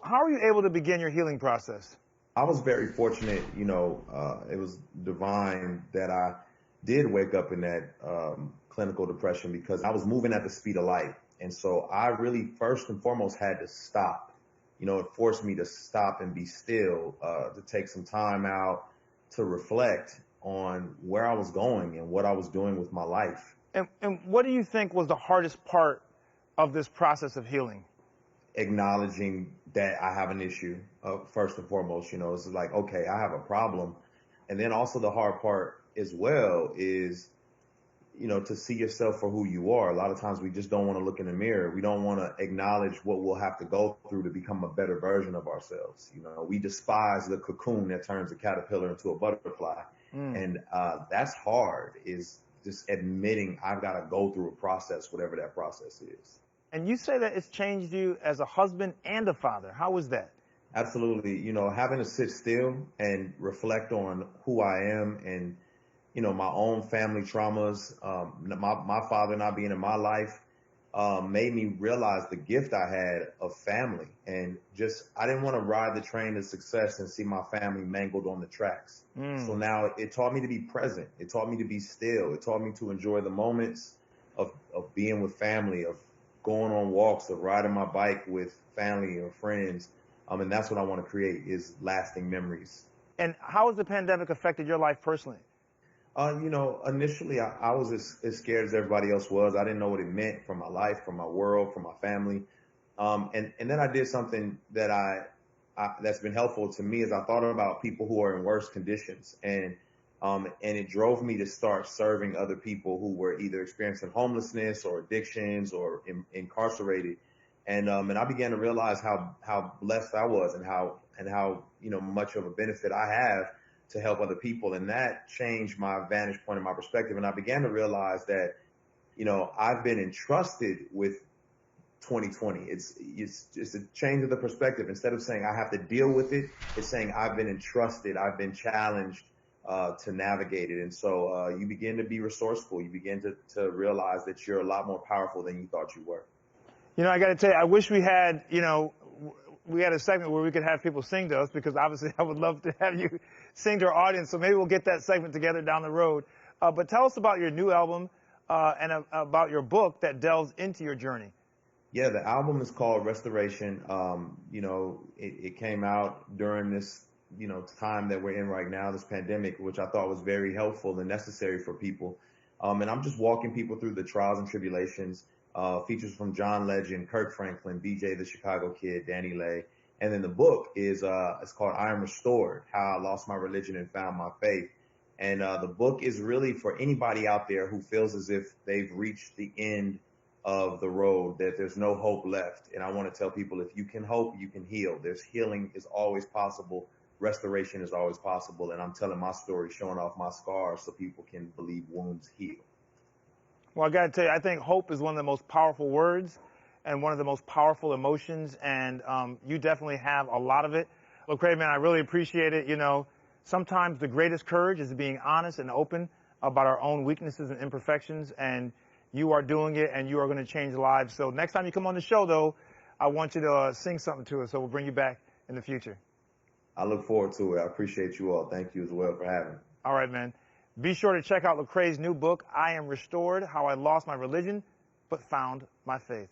How are you able to begin your healing process? I was very fortunate, it was divine that I did wake up in that clinical depression because I was moving at the speed of light. And so I really, first and foremost, had to stop. It forced me to stop and be still, to take some time out to reflect on where I was going and what I was doing with my life. And what do you think was the hardest part of this process of healing? Acknowledging that I have an issue, first and foremost. It's like, okay, I have a problem. And then also the hard part as well is, to see yourself for who you are. A lot of times we just don't want to look in the mirror. We don't want to acknowledge what we'll have to go through to become a better version of ourselves. We despise the cocoon that turns a caterpillar into a butterfly. Mm. And that's hard, is just admitting I've got to go through a process, whatever that process is. And you say that it's changed you as a husband and a father. How was that? Absolutely. Having to sit still and reflect on who I am and, my own family traumas, my father not being in my life, made me realize the gift I had of family. And just, I didn't want to ride the train to success and see my family mangled on the tracks. So Mm. now it taught me to be present. It taught me to be still. It taught me to enjoy the moments of being with family, of going on walks, of riding my bike with family or friends. And that's what I want to create, is lasting memories. And how has the pandemic affected your life personally? Initially I was as scared as everybody else was. I didn't know what it meant for my life, for my world, for my family. And then I did something that that's been helpful to me, is I thought about people who are in worse conditions, and it drove me to start serving other people who were either experiencing homelessness or addictions or incarcerated. And I began to realize how blessed I was, and how much of a benefit I have to help other people. And that changed my vantage point and my perspective. And I began to realize that, I've been entrusted with 2020. It's a change of the perspective. Instead of saying I have to deal with it, it's saying I've been entrusted, I've been challenged to navigate it. And so you begin to be resourceful. You begin to realize that you're a lot more powerful than you thought you were. I got to tell you, I wish we had, we had a segment where we could have people sing to us, because obviously I would love to have you sing to our audience. So maybe we'll get that segment together down the road. But tell us about your new album and about your book that delves into your journey. Yeah, the album is called Restoration. It came out during this, time that we're in right now, this pandemic, which I thought was very helpful and necessary for people. And I'm just walking people through the trials and tribulations. Features from John Legend, Kirk Franklin, BJ the Chicago Kid, Danny Lay. And then the book is it's called I Am Restored: How I Lost My Religion and Found My Faith. And the book is really for anybody out there who feels as if they've reached the end of the road, that there's no hope left. And I want to tell people, if you can hope, you can heal. There's healing is always possible. Restoration is always possible. And I'm telling my story, showing off my scars so people can believe wounds heal. Well, I got to tell you, I think hope is one of the most powerful words and one of the most powerful emotions. And you definitely have a lot of it. Lecrae, man, I really appreciate it. Sometimes the greatest courage is being honest and open about our own weaknesses and imperfections. And you are doing it, and you are going to change lives. So next time you come on the show, though, I want you to sing something to us. So we'll bring you back in the future. I look forward to it. I appreciate you all. Thank you as well for having me. All right, man. Be sure to check out Lecrae's new book, I Am Restored: How I Lost My Religion but Found My Faith.